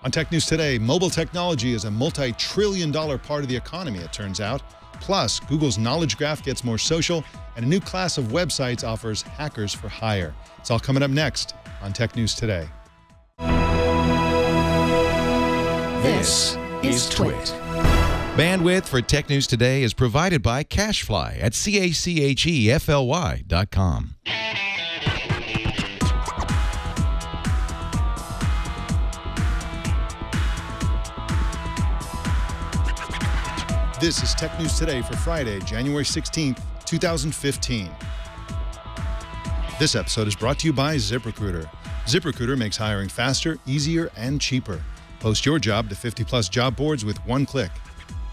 On Tech News Today, mobile technology is a multi-trillion-dollar part of the economy, it turns out. Plus, Google's Knowledge Graph gets more social, and a new class of websites offers hackers for hire. It's all coming up next on Tech News Today. This is Twit. Bandwidth for Tech News Today is provided by CacheFly at CacheFly.com. This is Tech News Today for Friday, January 16th, 2015. This episode is brought to you by ZipRecruiter. ZipRecruiter makes hiring faster, easier, and cheaper. Post your job to 50-plus job boards with one click.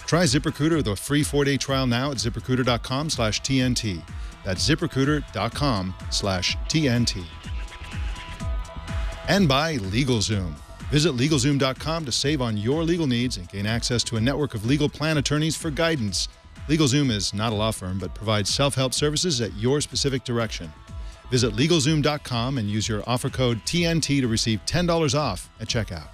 Try ZipRecruiter with a free 4-day trial now at ZipRecruiter.com/TNT. That's ZipRecruiter.com/TNT. And by LegalZoom. Visit LegalZoom.com to save on your legal needs and gain access to a network of legal plan attorneys for guidance. LegalZoom is not a law firm, but provides self-help services at your specific direction. Visit LegalZoom.com and use your offer code TNT to receive $10 off at checkout.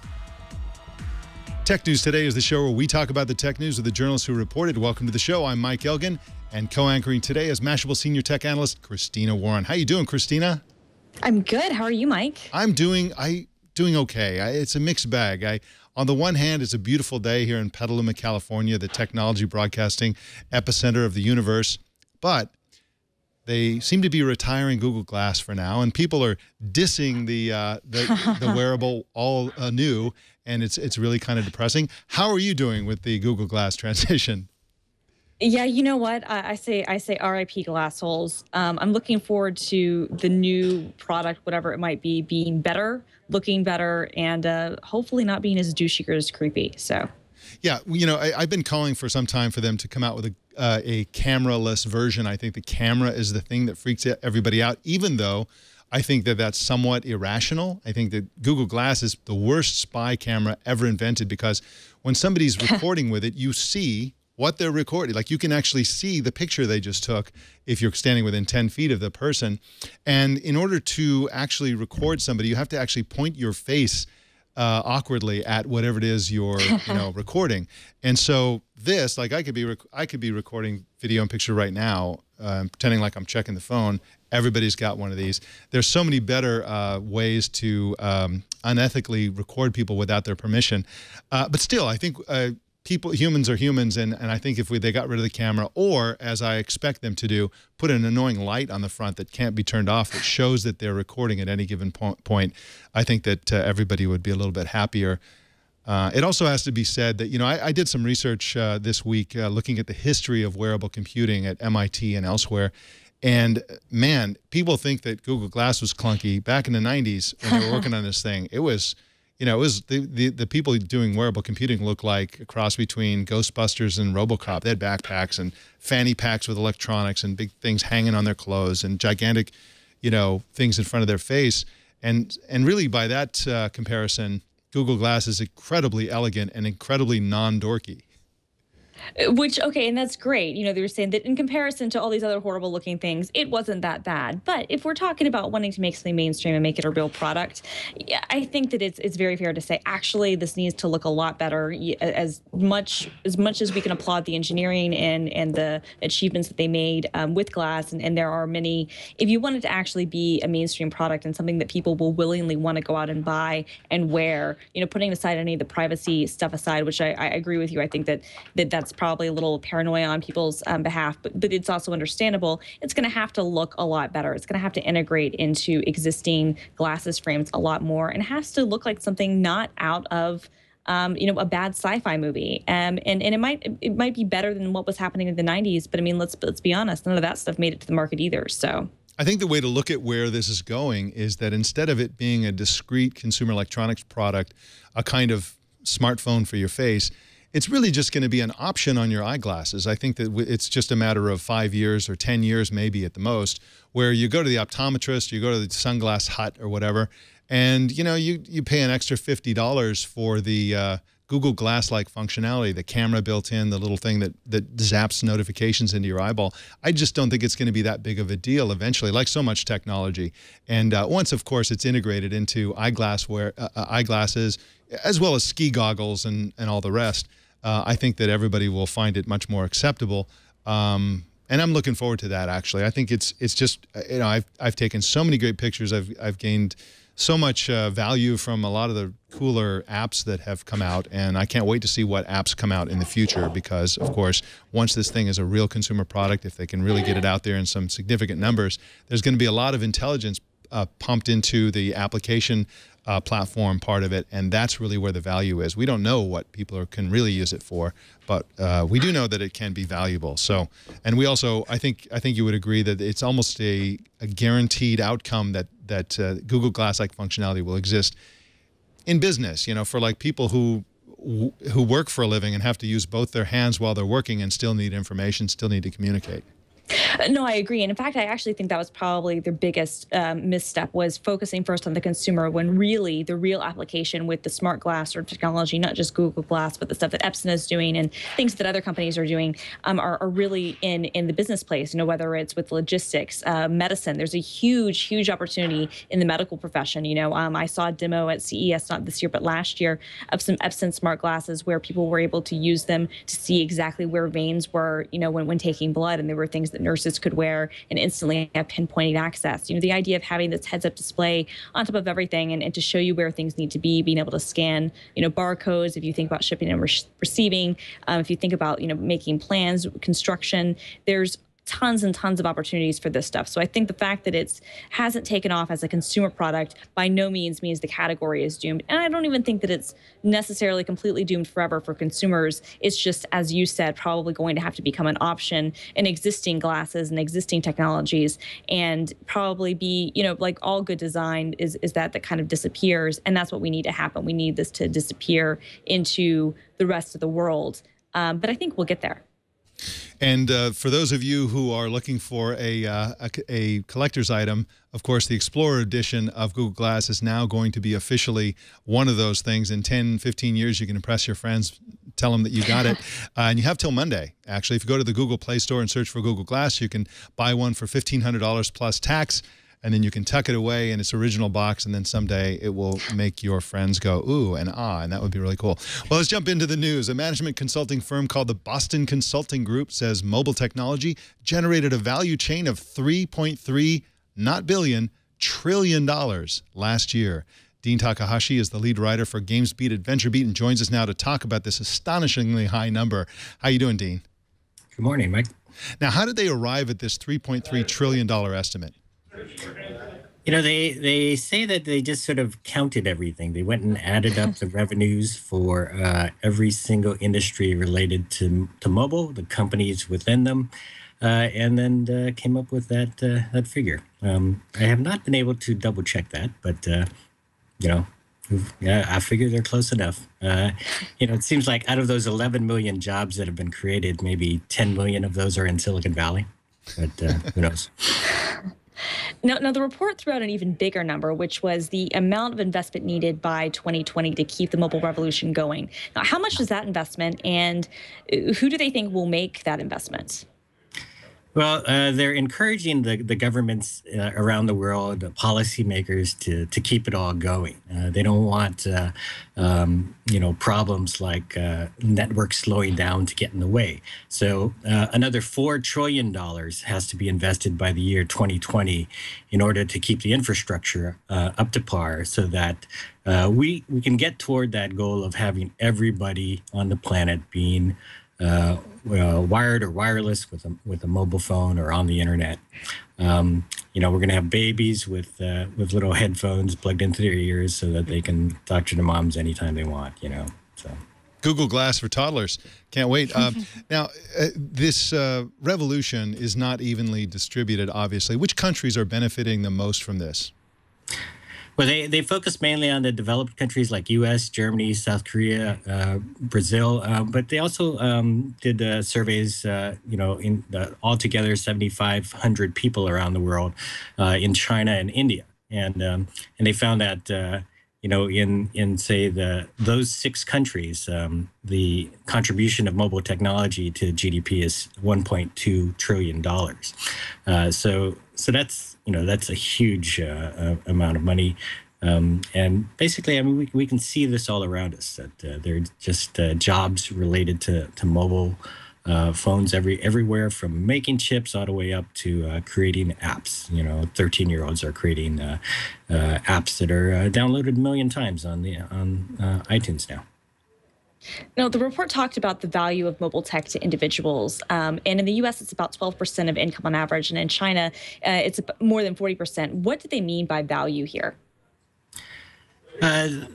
Tech News Today is the show where we talk about the tech news with the journalists who report it. Welcome to the show. I'm Mike Elgan, and co-anchoring today is Mashable Senior Tech Analyst Christina Warren. How you doing, Christina? I'm good. How are you, Mike? I'm doing okay. It's a mixed bag. On the one hand, it's a beautiful day here in Petaluma, California, the technology broadcasting epicenter of the universe. But they seem to be retiring Google Glass for now, and people are dissing the wearable all anew, and it's really kind of depressing. How are you doing with the Google Glass transition? Yeah, you know what? I say RIP glass holes. I'm looking forward to the new product, whatever it might be, being better, looking better, and hopefully not being as douchey or as creepy. So, yeah, you know, I've been calling for some time for them to come out with a camera-less version. I think the camera is the thing that freaks everybody out, even though I think that that's somewhat irrational. I think that Google Glass is the worst spy camera ever invented because when somebody's recording with it, you see what they're recording. Like, you can actually see the picture they just took if you're standing within 10 feet of the person. And in order to actually record somebody, you have to actually point your face awkwardly at whatever it is you're recording. And so this, like, I could be recording video and picture right now, pretending like I'm checking the phone. Everybody's got one of these. There's so many better ways to unethically record people without their permission. But still, I think humans are humans, and I think if they got rid of the camera, or, as I expect them to do, put an annoying light on the front that can't be turned off that shows that they're recording at any given point, I think that everybody would be a little bit happier. It also has to be said that, you know, I did some research this week looking at the history of wearable computing at MIT and elsewhere. And man, people think that Google Glass was clunky. Back in the 90s when they were working on this thing, it was, you know, it was the people doing wearable computing looked like a cross between Ghostbusters and RoboCop. They had backpacks and fanny packs with electronics and big things hanging on their clothes and gigantic, you know, things in front of their face. And really, by that comparison, Google Glass is incredibly elegant and incredibly non-dorky. Which, okay, and that's great. You know, they were saying that in comparison to all these other horrible looking things, it wasn't that bad. But if we're talking about wanting to make something mainstream and make it a real product, yeah, I think that it's very fair to say, actually, this needs to look a lot better. As much as we can applaud the engineering and the achievements that they made with glass, and there are many, if you want it to actually be a mainstream product and something that people will willingly want to go out and buy and wear, you know, putting aside any of the privacy stuff aside, which I agree with you. I think that's probably a little paranoia on people's behalf, but it's also understandable. It's going to have to look a lot better. It's going to have to integrate into existing glasses frames a lot more, and it has to look like something not out of you know, a bad sci-fi movie. And it might be better than what was happening in the 90s, but I mean, let's be honest, none of that stuff made it to the market either. So I think the way to look at where this is going is that instead of it being a discrete consumer electronics product, a kind of smartphone for your face, it's really just going to be an option on your eyeglasses. I think that it's just a matter of 5 years or 10 years maybe at the most, where you go to the optometrist, you go to the Sunglass Hut or whatever, and you know, you pay an extra $50 for the Google Glass-like functionality, the camera built in, the little thing that zaps notifications into your eyeball. I just don't think it's going to be that big of a deal eventually, like so much technology. And once, of course, it's integrated into eyeglasses, as well as ski goggles and all the rest, I think that everybody will find it much more acceptable. And I'm looking forward to that, actually. I think it's just, you know, I've taken so many great pictures. I've gained so much value from a lot of the cooler apps that have come out, and I can't wait to see what apps come out in the future because, of course, once this thing is a real consumer product, if they can really get it out there in some significant numbers, there's going to be a lot of intelligence pumped into the application platform part of it, and that's really where the value is. We don't know what people can really use it for, but we do know that it can be valuable. So, and we also, I think you would agree that it's almost a guaranteed outcome that Google Glass-like functionality will exist in business. You know, for like people who work for a living and have to use both their hands while they're working and still need information, still need to communicate. No, I agree. And in fact, I actually think that was probably their biggest misstep, was focusing first on the consumer when really the real application with the smart glass or technology, not just Google Glass, but the stuff that Epson is doing and things that other companies are doing are really in the business place, you know, whether it's with logistics, medicine. There's a huge opportunity in the medical profession. You know, I saw a demo at CES, not this year, but last year, of some Epson smart glasses where people were able to use them to see exactly where veins were, you know, when taking blood. And there were things that nurses could wear and instantly have pinpointed access. You know, the idea of having this heads-up display on top of everything and to show you where things need to be, being able to scan, you know, barcodes, if you think about shipping and receiving, if you think about, you know, making plans, construction, there's tons and tons of opportunities for this stuff. So I think the fact that it hasn't taken off as a consumer product by no means the category is doomed. And I don't even think that it's necessarily completely doomed forever for consumers. It's just, as you said, probably going to have to become an option in existing glasses and existing technologies, and probably be, you know, like all good design is that kind of disappears. And that's what we need to happen. We need this to disappear into the rest of the world. But I think we'll get there. And for those of you who are looking for a collector's item, of course, the Explorer edition of Google Glass is now going to be officially one of those things. In 10, 15 years, you can impress your friends, tell them that you got it. And you have till Monday, actually. If you go to the Google Play Store and search for Google Glass, you can buy one for $1,500 plus tax. And then you can tuck it away in its original box, and then someday it will make your friends go, ooh and ah, and that would be really cool. Well, let's jump into the news. A management consulting firm called the Boston Consulting Group says mobile technology generated a value chain of $3.3, not billion, trillion last year. Dean Takahashi is the lead writer for GamesBeat at VentureBeat and joins us now to talk about this astonishingly high number. How you doing, Dean? Good morning, Mike. Now, how did they arrive at this $3.3 trillion estimate? You know, they say that they just sort of counted everything. They went and added up the revenues for every single industry related to mobile, the companies within them, and then came up with that figure. I have not been able to double check that, but you know, yeah, I figure they're close enough. You know, it seems like out of those 11 million jobs that have been created, maybe 10 million of those are in Silicon Valley, but who knows? Now, the report threw out an even bigger number, which was the amount of investment needed by 2020 to keep the mobile revolution going. Now, how much is that investment, and who do they think will make that investment? Well, they're encouraging the governments around the world, the policymakers, to keep it all going. They don't want you know, problems like networks slowing down to get in the way. So another $4 trillion has to be invested by the year 2020 in order to keep the infrastructure up to par, so that we can get toward that goal of having everybody on the planet being wired or wireless with a mobile phone or on the internet. You know, we're going to have babies with little headphones plugged into their ears so that they can talk to their moms anytime they want. You know, so. Google Glass for toddlers. Can't wait. Now, this revolution is not evenly distributed, obviously. Which countries are benefiting the most from this? Well, they focus mainly on the developed countries like U.S., Germany, South Korea, Brazil, but they also did surveys, you know, in altogether 7,500 people around the world in China and India, and they found that in say those 6 countries, the contribution of mobile technology to GDP is $1.2 trillion. So that's a huge amount of money. And basically, I mean, we can see this all around us, that there are just jobs related to mobile phones everywhere, from making chips all the way up to creating apps. 13-year-olds are creating apps that are downloaded a million times on iTunes now. Now, the report talked about the value of mobile tech to individuals. And in the U.S., it's about 12% of income on average. And in China, it's more than 40%. What do they mean by value here?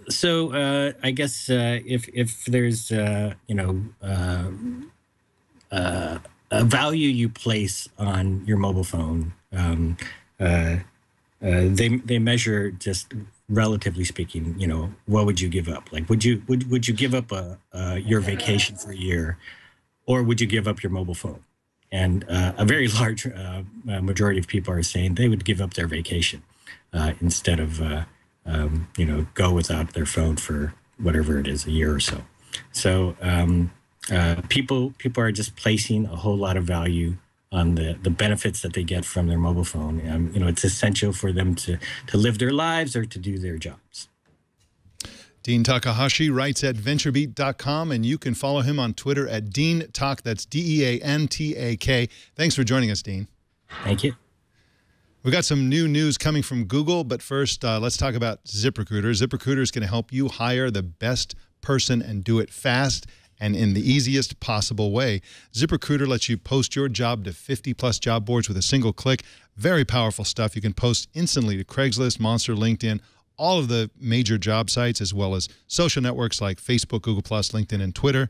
So I guess if there's a value you place on your mobile phone, they measure, just relatively speaking, what would you give up? Like, would you give up your vacation for a year, or would you give up your mobile phone? And a very large majority of people are saying they would give up their vacation instead of go without their phone for whatever it is, a year or so. So people are just placing a whole lot of value on the benefits that they get from their mobile phone. It's essential for them to live their lives or to do their jobs. Dean Takahashi writes at VentureBeat.com, and you can follow him on Twitter at DeanTak. That's DeanTak. Thanks for joining us, Dean. Thank you. We've got some new news coming from Google, but first, let's talk about ZipRecruiter. ZipRecruiter is going to help you hire the best person and do it fast and in the easiest possible way. ZipRecruiter lets you post your job to 50-plus job boards with a single click. Very powerful stuff. You can post instantly to Craigslist, Monster, LinkedIn, all of the major job sites, as well as social networks like Facebook, Google+, LinkedIn, and Twitter.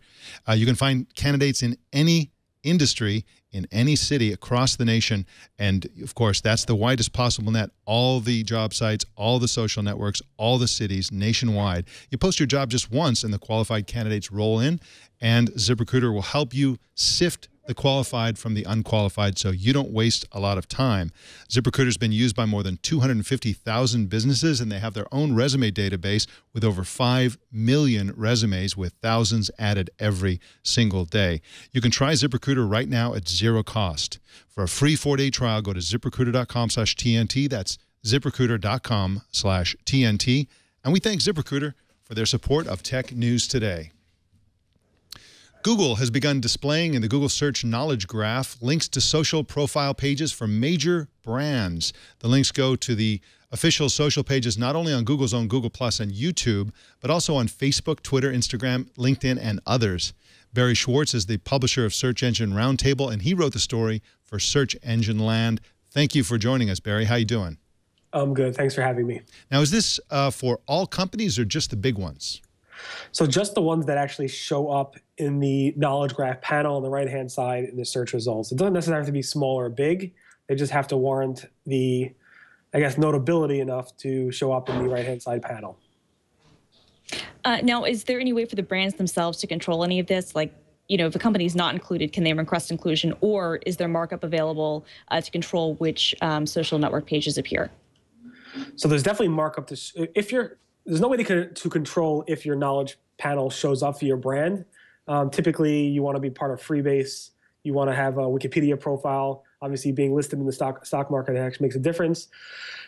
You can find candidates in any industry, in any city across the nation. And, of course, that's the widest possible net. All the job sites, all the social networks, all the cities nationwide. You post your job just once, and the qualified candidates roll in, and ZipRecruiter will help you sift the qualified from the unqualified so you don't waste a lot of time. ZipRecruiter has been used by more than 250,000 businesses, and they have their own resume database with over 5 million resumes, with thousands added every single day. You can try ZipRecruiter right now at zero cost. For a free 4-day trial, go to ZipRecruiter.com/TNT. That's ZipRecruiter.com/TNT. And we thank ZipRecruiter for their support of Tech News Today. Google has begun displaying in the Google Search Knowledge Graph links to social profile pages for major brands. The links go to the official social pages not only on Google's own Google+ and YouTube, but also on Facebook, Twitter, Instagram, LinkedIn, and others. Barry Schwartz is the publisher of Search Engine Roundtable, and he wrote the story for Search Engine Land. Thank you for joining us, Barry. How you doing? I'm good. Thanks for having me. Now, is this for all companies or just the big ones? So just the ones that actually show up in the knowledge graph panel on the right-hand side in the search results. It doesn't necessarily have to be small or big. They just have to warrant the, notability enough to show up in the right-hand side panel. Now, is there any way for the brands themselves to control any of this? Like, if a company is not included, can they request inclusion, or is there markup available to control which social network pages appear? So there's definitely markup. There's no way to control if your knowledge panel shows up for your brand. Typically, you want to be part of Freebase. You want to have a Wikipedia profile. Obviously, being listed in the stock market actually makes a difference.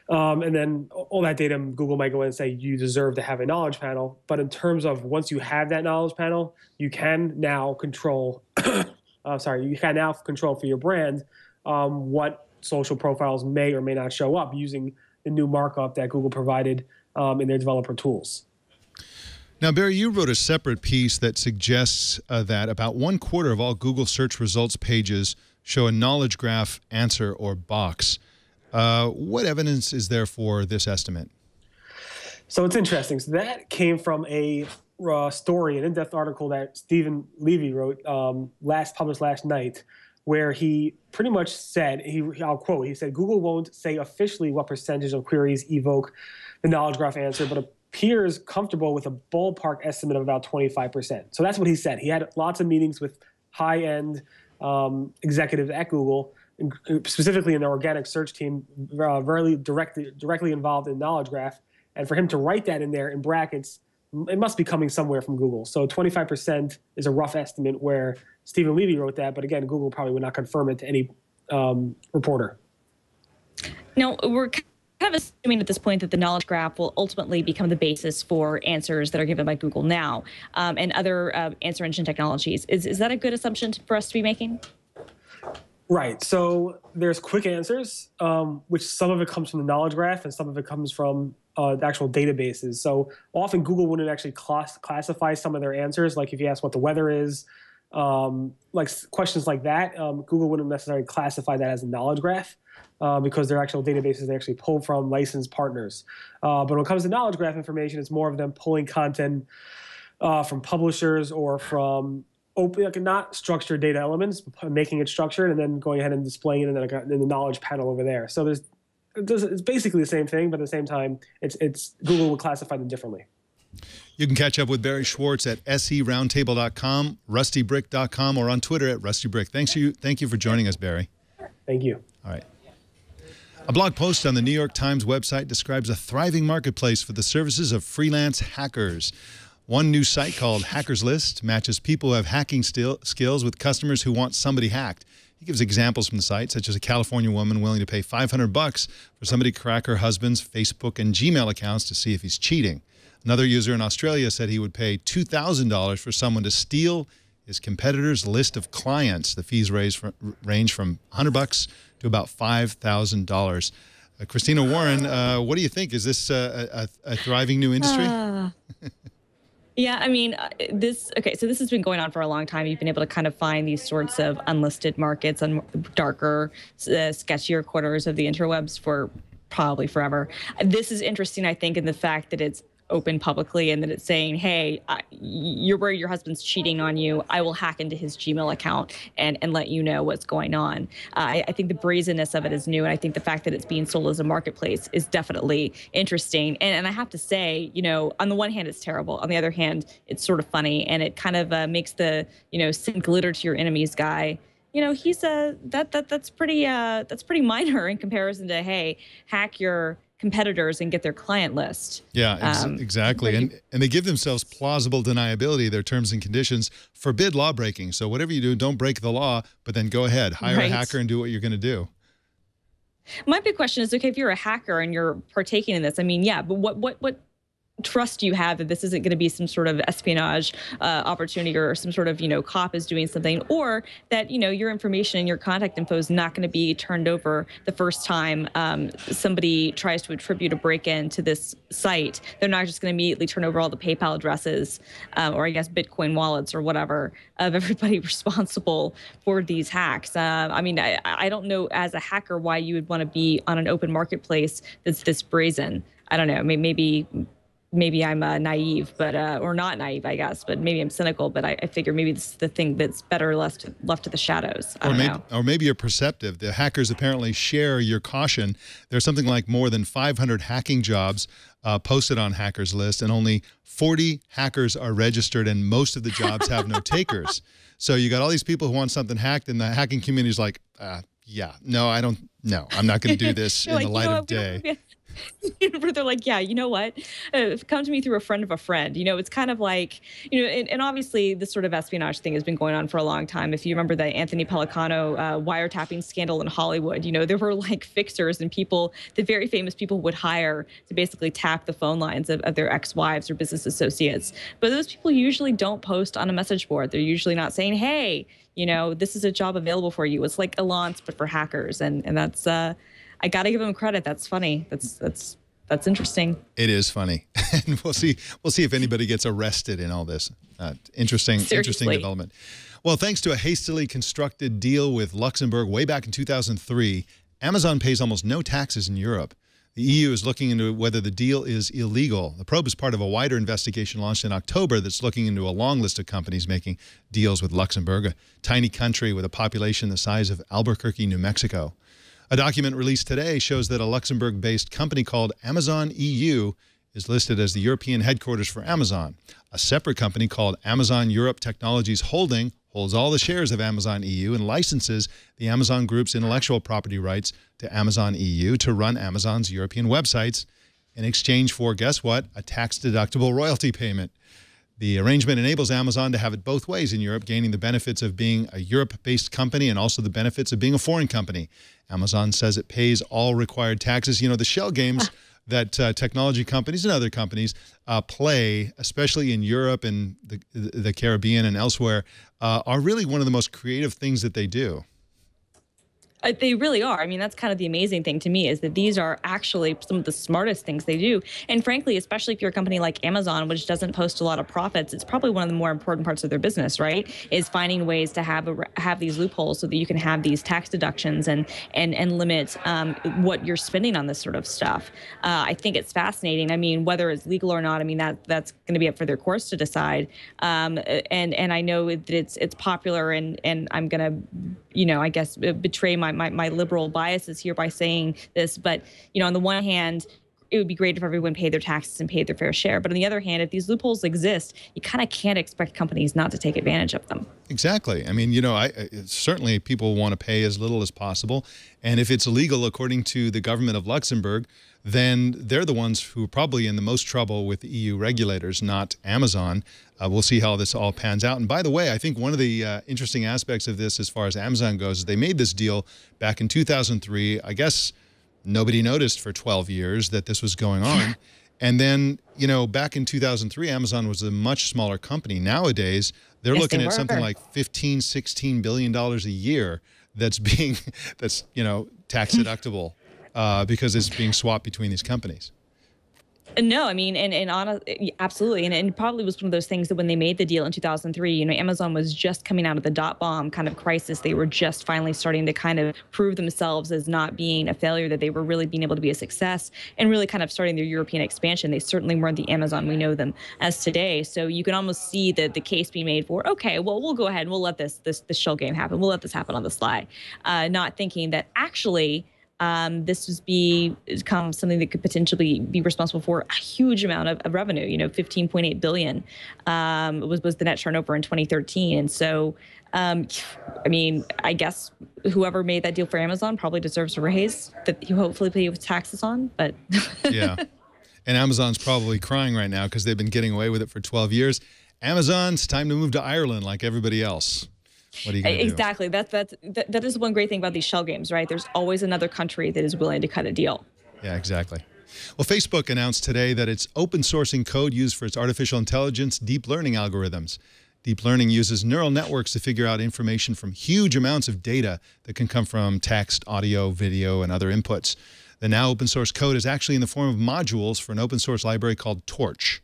And then all that data, Google might go in and say you deserve to have a knowledge panel. But in terms of once you have that knowledge panel, you can now control. You can now control for your brand what social profiles may or may not show up using the new markup that Google provided in their developer tools. Now, Barry, you wrote a separate piece that suggests that about 1/4 of all Google search results pages show a knowledge graph answer or box. What evidence is there for this estimate? So it's interesting. So that came from a story, an in-depth article that Stephen Levy wrote published last night, where he pretty much said, I'll quote, he said, Google won't say officially what percentage of queries evoke the knowledge graph answer, but appears comfortable with a ballpark estimate of about 25%. So that's what he said. He had lots of meetings with high-end executives at Google, specifically in the organic search team, very directly involved in knowledge graph. And for him to write that in there in brackets, it must be coming somewhere from Google. So 25% is a rough estimate where Stephen Levy wrote that. But again, Google probably would not confirm it to any reporter. Now, we're kind of assuming at this point that the knowledge graph will ultimately become the basis for answers that are given by Google now and other answer engine technologies. Is that a good assumption for us to be making? Right. So there's quick answers, which some of it comes from the knowledge graph and some of it comes from the actual databases. So often Google wouldn't actually classify some of their answers. Like if you ask what the weather is, like questions like that, Google wouldn't necessarily classify that as a knowledge graph because their actual databases they actually pull from licensed partners. But when it comes to knowledge graph information, it's more of them pulling content from publishers or from open, like not structured data elements, making it structured and then going ahead and displaying it in the knowledge panel over there. So it's basically the same thing, but at the same time, it's Google will classify them differently. You can catch up with Barry Schwartz at seroundtable.com, rustybrick.com, or on Twitter at rustybrick. Thank you for joining us, Barry. Thank you. All right. A blog post on the New York Times website describes a thriving marketplace for the services of freelance hackers. One new site called Hackers List matches people who have hacking skills with customers who want somebody hacked. He gives examples from the site, such as a California woman willing to pay $500 for somebody to crack her husband's Facebook and Gmail accounts to see if he's cheating. Another user in Australia said he would pay $2,000 for someone to steal his competitor's list of clients. The fees range from $100 to about $5,000. Christina Warren, what do you think? Is this a thriving new industry? Yeah, I mean, so this has been going on for a long time. You've been able to kind of find these sorts of unlisted markets on darker, sketchier corners of the interwebs for probably forever. This is interesting, I think, in the fact that it's open publicly and that it's saying, hey, you're worried your husband's cheating on you. I will hack into his Gmail account and let you know what's going on. I think the brazenness of it is new. And I think the fact that it's being sold as a marketplace is definitely interesting. And I have to say, you know, on the one hand, it's terrible. On the other hand, it's sort of funny. And it kind of makes the, you know, send glitter to your enemies guy. You know, he's that's pretty minor in comparison to, hey, hack your competitors and get their client list. Yeah, exactly. And they give themselves plausible deniability. Their terms and conditions forbid law breaking. So whatever you do, don't break the law, but then go ahead, hire a hacker and do what you're going to do. My big question is, okay, if you're a hacker and you're partaking in this, I mean, yeah, but what trust do you have that this isn't going to be some sort of espionage opportunity or some sort of, you know, cop is doing something, or that, you know, your information and your contact info is not going to be turned over the first time somebody tries to attribute a break-in to this site. They're not just going to immediately turn over all the PayPal addresses or I guess Bitcoin wallets or whatever of everybody responsible for these hacks. I mean, I don't know as a hacker why you would want to be on an open marketplace that's this brazen. I don't know, maybe I'm naive, but or not naive, I guess, but maybe I'm cynical. But I figure maybe this is the thing that's better left to the shadows. Or maybe you're perceptive. The hackers apparently share your caution. There's something like more than 500 hacking jobs posted on Hackers List, and only 40 hackers are registered, and most of the jobs have no takers. So you got all these people who want something hacked, and the hacking community is like, yeah, no, I'm not going to do this in the light of day. They're like, yeah, you know what? Come to me through a friend of a friend. You know, it's kind of like, you know, and obviously this sort of espionage thing has been going on for a long time. If you remember the Anthony Pellicano wiretapping scandal in Hollywood, you know, there were like fixers and people, the very famous people would hire to basically tap the phone lines of their ex-wives or business associates. But those people usually don't post on a message board. They're usually not saying, hey, you know, this is a job available for you. It's like Elance, but for hackers. And that's, I got to give them credit. That's funny. That's interesting. It is funny. And we'll see if anybody gets arrested in all this. Interesting development. Well, thanks to a hastily constructed deal with Luxembourg way back in 2003, Amazon pays almost no taxes in Europe. The EU is looking into whether the deal is illegal. The probe is part of a wider investigation launched in October that's looking into a long list of companies making deals with Luxembourg, a tiny country with a population the size of Albuquerque, New Mexico. A document released today shows that a Luxembourg-based company called Amazon EU is listed as the European headquarters for Amazon. A separate company called Amazon Europe Technologies Holding holds all the shares of Amazon EU and licenses the Amazon Group's intellectual property rights to Amazon EU to run Amazon's European websites. in exchange for, guess what, a tax-deductible royalty payment. The arrangement enables Amazon to have it both ways in Europe, gaining the benefits of being a Europe-based company and also the benefits of being a foreign company. Amazon says it pays all required taxes. You know, the shell games that technology companies and other companies play, especially in Europe and the Caribbean and elsewhere, are really one of the most creative things that they do. They really are. I mean, that's kind of the amazing thing to me, is that these are actually some of the smartest things they do. And frankly, especially if you're a company like Amazon, which doesn't post a lot of profits, it's probably one of the more important parts of their business, right? Is finding ways to have these loopholes so that you can have these tax deductions and limit what you're spending on this sort of stuff. I think it's fascinating. I mean, whether it's legal or not, I mean, that's going to be up for their courts to decide. And I know that it's popular, and I'm going to, you know, I guess betray my liberal biases here by saying this, but, you know, on the one hand, it would be great if everyone paid their taxes and paid their fair share. But on the other hand, if these loopholes exist, you kind of can't expect companies not to take advantage of them. Exactly. I mean, you know, certainly people want to pay as little as possible. And if it's illegal, according to the government of Luxembourg, then they're the ones who are probably in the most trouble with the EU regulators, not Amazon. We'll see how this all pans out. And by the way, I think one of the interesting aspects of this as far as Amazon goes is they made this deal back in 2003. I guess nobody noticed for 12 years that this was going on. And then, you know, back in 2003, Amazon was a much smaller company. Nowadays, they're looking at something like $15, $16 billion a year that's, you know, tax deductible because it's being swapped between these companies. No, I mean, absolutely. And it probably was one of those things that when they made the deal in 2003, you know, Amazon was just coming out of the dot-bomb kind of crisis. They were just finally starting to kind of prove themselves as not being a failure, that they were really being able to be a success and really kind of starting their European expansion. They certainly weren't the Amazon we know them as today. So you can almost see the case being made for, okay, well, we'll go ahead and we'll let this shell game happen. We'll let this happen on the sly, not thinking that actually this was become something that could potentially be responsible for a huge amount of revenue. You know, 15.8 billion was the net turnover in 2013. And so, I mean, I guess whoever made that deal for Amazon probably deserves a raise that you hopefully pay with taxes on. But yeah, and Amazon's probably crying right now because they've been getting away with it for 12 years. Amazon's time to move to Ireland like everybody else. What are you going to do? Exactly. That is one great thing about these shell games, right? There's always another country that is willing to cut a deal. Yeah, exactly. Well, Facebook announced today that it's open sourcing code used for its artificial intelligence deep learning algorithms. Deep learning uses neural networks to figure out information from huge amounts of data that can come from text, audio, video, and other inputs. The now open source code is actually in the form of modules for an open source library called Torch.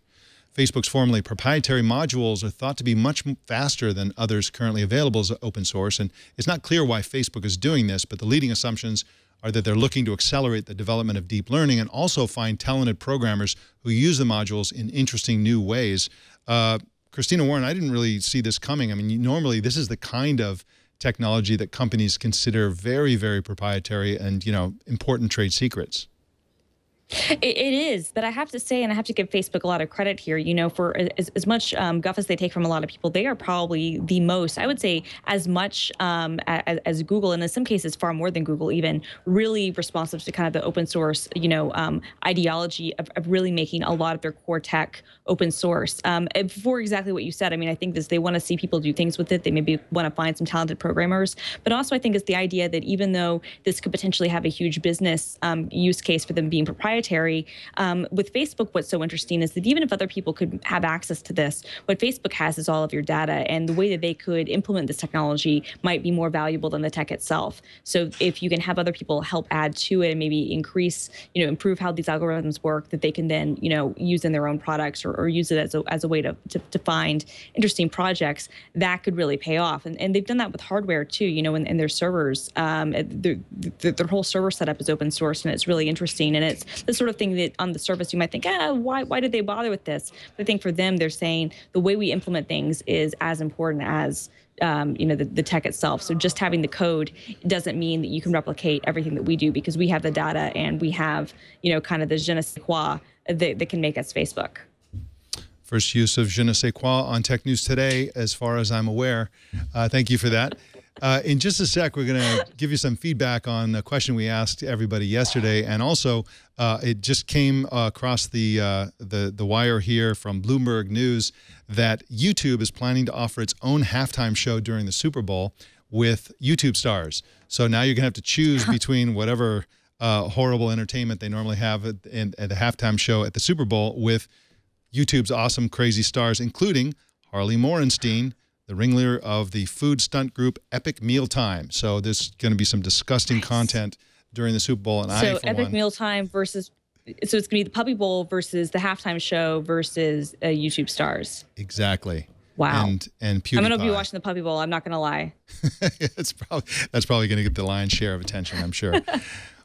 Facebook's formerly proprietary modules are thought to be much faster than others currently available as open source, and it's not clear why Facebook is doing this, but the leading assumptions are that they're looking to accelerate the development of deep learning and also find talented programmers who use the modules in interesting new ways. Christina Warren, I didn't really see this coming. I mean, normally this is the kind of technology that companies consider very, very proprietary and, you know, important trade secrets. It is, but I have to say, and I have to give Facebook a lot of credit here, you know, for as much guff as they take from a lot of people, they are probably the most, I would say, as much as Google, and in some cases far more than Google even, really responsive to kind of the open source, you know, ideology of really making a lot of their core tech open source. For exactly what you said, I mean, I think this, they want to see people do things with it. They maybe want to find some talented programmers, but also I think it's the idea that even though this could potentially have a huge business use case for them being proprietary, with Facebook, what's so interesting is that even if other people could have access to this, what Facebook has is all of your data, and the way that they could implement this technology might be more valuable than the tech itself. So if you can have other people help add to it and maybe increase, you know, improve how these algorithms work, that they can then, you know, use in their own products or use it as a way to find interesting projects, that could really pay off. And they've done that with hardware too, you know, in their servers. Their whole server setup is open source, and it's really interesting. And it's the sort of thing that on the surface you might think, why did they bother with this? But I think for them, they're saying the way we implement things is as important as you know, the tech itself. So just having the code doesn't mean that you can replicate everything that we do, because we have the data and we have, you know, kind of the je ne sais quoi that can make us Facebook. First use of je ne sais quoi on Tech News Today, as far as I'm aware. Thank you for that. In just a sec, we're going to give you some feedback on the question we asked everybody yesterday, and also it just came across the wire here from Bloomberg News that YouTube is planning to offer its own halftime show during the Super Bowl with YouTube stars. So now you're going to have to choose between whatever horrible entertainment they normally have at the halftime show at the Super Bowl with YouTube's awesome, crazy stars, including Harley Morenstein, the ringleader of the food stunt group Epic Mealtime. So there's going to be some disgusting content during the Super Bowl. And so Epic Mealtime versus, so it's going to be the Puppy Bowl versus the halftime show versus YouTube stars. Exactly. Wow. And PewDiePie. I'm going to be watching the Puppy Bowl. I'm not going to lie. That's probably going to get the lion's share of attention, I'm sure.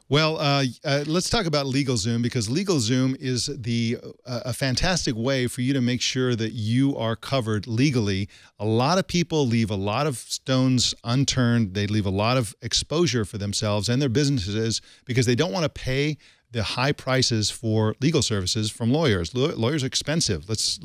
Well, let's talk about LegalZoom, because LegalZoom is a fantastic way for you to make sure that you are covered legally. A lot of people leave a lot of stones unturned. They leave a lot of exposure for themselves and their businesses because they don't want to pay the high prices for legal services from lawyers. Lawyers are expensive. Let's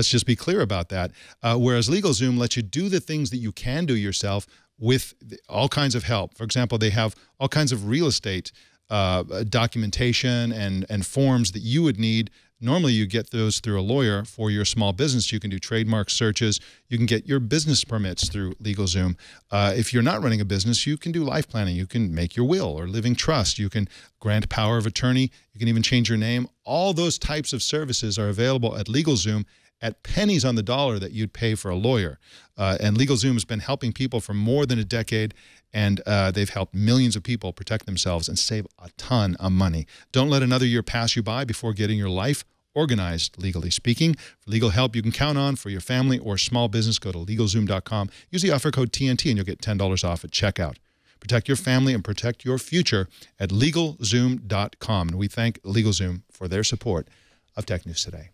just be clear about that. Whereas LegalZoom lets you do the things that you can do yourself with all kinds of help. For example, they have all kinds of real estate documentation and forms that you would need. Normally, you get those through a lawyer for your small business. You can do trademark searches. You can get your business permits through LegalZoom. If you're not running a business, you can do life planning. You can make your will or living trust. You can grant power of attorney. You can even change your name. All those types of services are available at LegalZoom at pennies on the dollar that you'd pay for a lawyer. And LegalZoom has been helping people for more than a decade, and they've helped millions of people protect themselves and save a ton of money. Don't let another year pass you by before getting your life organized, legally speaking. For legal help you can count on for your family or small business, go to LegalZoom.com. Use the offer code TNT and you'll get $10 off at checkout. Protect your family and protect your future at LegalZoom.com. And we thank LegalZoom for their support of Tech News Today.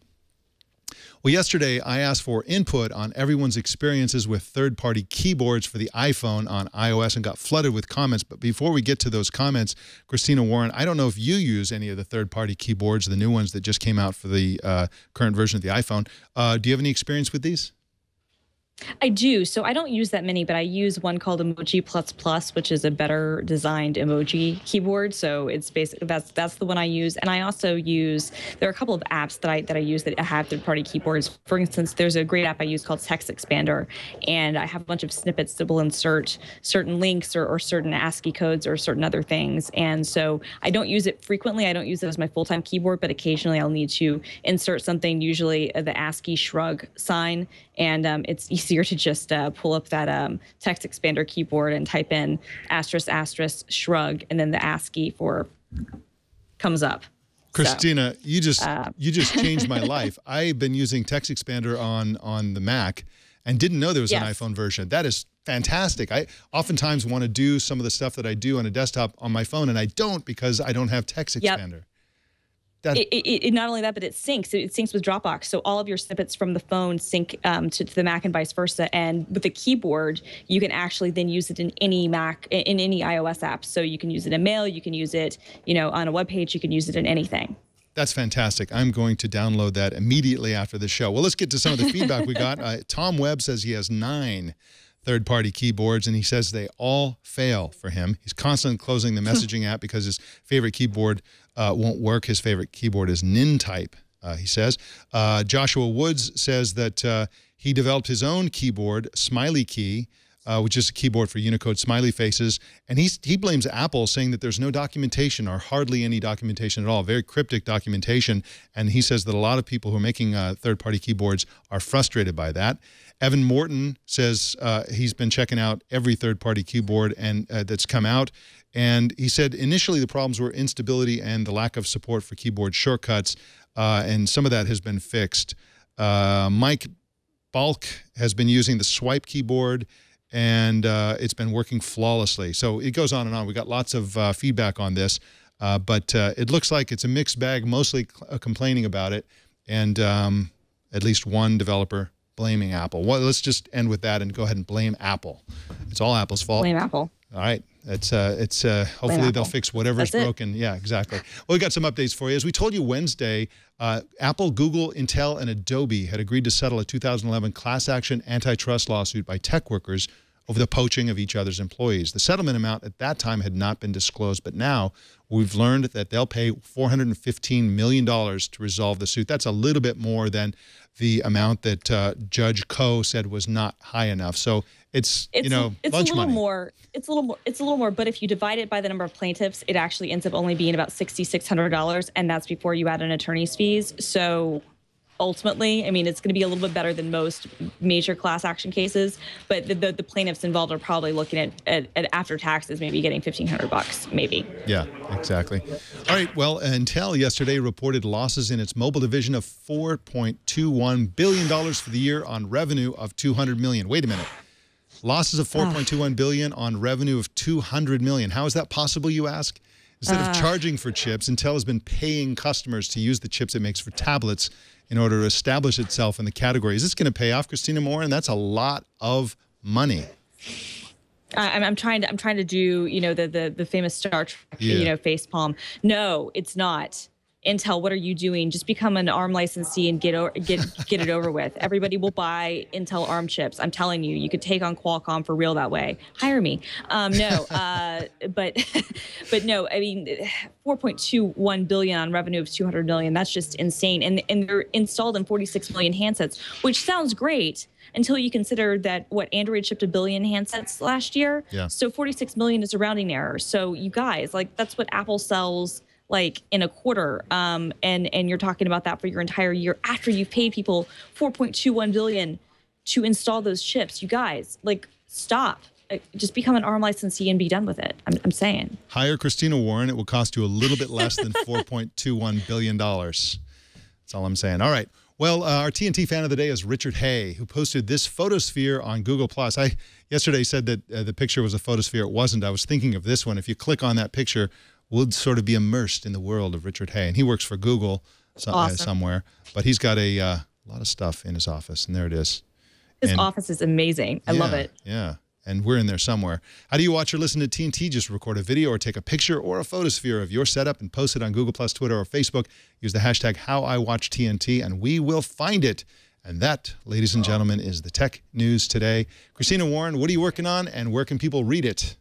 Well, yesterday I asked for input on everyone's experiences with third-party keyboards for the iPhone on iOS and got flooded with comments. But before we get to those comments, Christina Warren, I don't know if you use any of the third-party keyboards, the new ones that just came out for the current version of the iPhone. Do you have any experience with these? I do. So I don't use that many, but I use one called Emoji++, which is a better designed emoji keyboard. So it's basically that's the one I use. And I also use, there are a couple of apps that I use that have third-party keyboards. For instance, there's a great app I use called Text Expander, and I have a bunch of snippets that will insert certain links or certain ASCII codes or certain other things. And so I don't use it frequently. I don't use it as my full-time keyboard, but occasionally I'll need to insert something, usually the ASCII shrug sign. And it's easier to just pull up that Text Expander keyboard and type in * shrug, and then the ASCII for comes up. Christina, so, you just changed my life. I've been using Text Expander on the Mac and didn't know there was an iPhone version. That is fantastic. I oftentimes want to do some of the stuff that I do on a desktop on my phone, and I don't because I don't have Text Expander. Yep. Not only that, but it syncs. It syncs with Dropbox. So all of your snippets from the phone sync to the Mac and vice versa. And with the keyboard, you can actually then use it in any Mac, in any iOS app. So you can use it in Mail. You can use it, on a web page. You can use it in anything. That's fantastic. I'm going to download that immediately after the show. Well, let's get to some of the feedback we got. Tom Webb says he has 9 third-party keyboards, and he says they all fail for him. He's constantly closing the messaging app because his favorite keyboard won't work. His favorite keyboard is Nintype, he says. Joshua Woods says that he developed his own keyboard, Smiley Key, which is a keyboard for Unicode smiley faces, and he blames Apple, saying that there's no documentation or hardly any documentation at all, very cryptic documentation, and he says that a lot of people who are making third-party keyboards are frustrated by that. Evan Morton says he's been checking out every third-party keyboard and that's come out, and he said initially the problems were instability and the lack of support for keyboard shortcuts, and some of that has been fixed. Mike Balk has been using the Swipe keyboard, and it's been working flawlessly. So it goes on and on. We got lots of feedback on this, but it looks like it's a mixed bag, mostly complaining about it, and at least one developer blaming Apple. Well, let's just end with that and go ahead and blame Apple. It's all Apple's fault. Blame Apple. All right. Hopefully they'll fix whatever's broken. Yeah, exactly. Well, we got some updates for you. As we told you Wednesday, Apple, Google, Intel, and Adobe had agreed to settle a 2011 class action antitrust lawsuit by tech workers over the poaching of each other's employees. The settlement amount at that time had not been disclosed, but now we've learned that they'll pay $415 million to resolve the suit. That's a little bit more than the amount that Judge Koh said was not high enough. So it's you know, it's lunch a little money. more. It's a little more. But if you divide it by the number of plaintiffs, it actually ends up only being about $6,600, and that's before you add in attorney's fees. So ultimately, I mean, it's going to be a little bit better than most major class action cases, but the plaintiffs involved are probably looking at after taxes, maybe getting $1,500, maybe. Yeah, exactly. All right. Well, Intel yesterday reported losses in its mobile division of $4.21 billion for the year on revenue of $200 million. Wait a minute. Losses of $4.21 billion on revenue of $200 million. How is that possible, you ask? Instead of charging for chips, Intel has been paying customers to use the chips it makes for tablets in order to establish itself in the category. Is this going to pay off, Christina Moore? And that's a lot of money. I'm trying to do, you know, the famous Star Trek, you know, face palm. No, it's not. Intel, what are you doing? Just become an ARM licensee and get it over with. Everybody will buy Intel ARM chips. I'm telling you, you could take on Qualcomm for real that way. Hire me. No, but no. I mean, 4.21 billion on revenue of 200 million. That's just insane. And they're installed in 46 million handsets, which sounds great until you consider that Android shipped 1 billion handsets last year. Yeah. So 46 million is a rounding error. So you guys, like, that's what Apple sells like in a quarter, and you're talking about that for your entire year after you've paid people $4.21 billion to install those chips. You guys, like, stop. Just become an ARM licensee and be done with it. I'm saying. Hire Christina Warren. It will cost you a little bit less than $4.21 billion. That's all I'm saying. All right. Well, our TNT fan of the day is Richard Hay, who posted this photosphere on Google+. I yesterday said that the picture was a photosphere. It wasn't. I was thinking of this one. If you click on that picture, we'll sort of be immersed in the world of Richard Hay. And he works for Google somewhere. But he's got a lot of stuff in his office, and there it is. His office is amazing. I love it. Yeah, and we're in there somewhere. How do you watch or listen to TNT? Just record a video or take a picture or a photosphere of your setup and post it on Google+, Twitter, or Facebook. Use the hashtag HowIWatchTNT, and we will find it. And that, ladies and gentlemen, is the tech news today. Christina Warren, what are you working on, and where can people read it?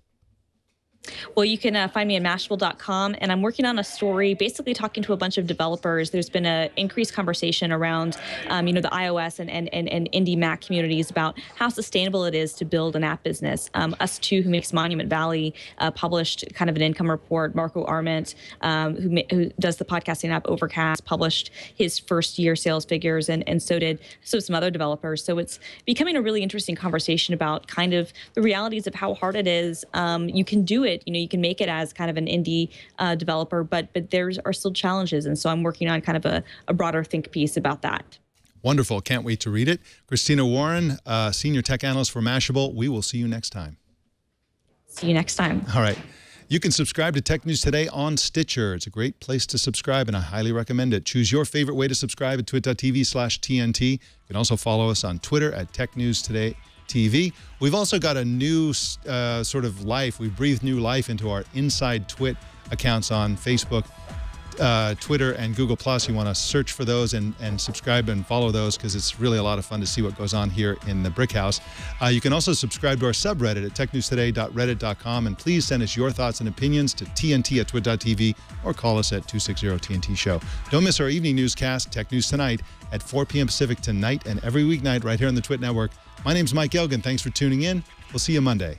Well, you can find me at Mashable.com, and I'm working on a story basically talking to a bunch of developers. There's been an increased conversation around, you know, the iOS and indie Mac communities about how sustainable it is to build an app business. Us2, who makes Monument Valley, published kind of an income report. Marco Arment, who does the podcasting app Overcast, published his first year sales figures, and so did some other developers. So it's becoming a really interesting conversation about kind of the realities of how hard it is. You can do it. You know, you can make it as kind of an indie developer, but there are still challenges. And so I'm working on kind of a broader think piece about that. Wonderful. Can't wait to read it. Christina Warren, Senior Tech Analyst for Mashable. We will see you next time. See you next time. All right. You can subscribe to Tech News Today on Stitcher. It's a great place to subscribe, and I highly recommend it. Choose your favorite way to subscribe at twit.tv/TNT. You can also follow us on Twitter at Tech News Today TV. We've also got a new sort of life. We've breathed new life into our Inside Twit accounts on Facebook, Twitter, and Google+. You want to search for those and subscribe and follow those, because it's really a lot of fun to see what goes on here in the Brick House. You can also subscribe to our subreddit at technewstoday.reddit.com, and please send us your thoughts and opinions to tnt@twit.tv or call us at 260-TNT-SHOW. Don't miss our evening newscast, Tech News Tonight, at 4 p.m. Pacific tonight and every weeknight right here on the Twit Network. My name's Mike Elgan. Thanks for tuning in. We'll see you Monday.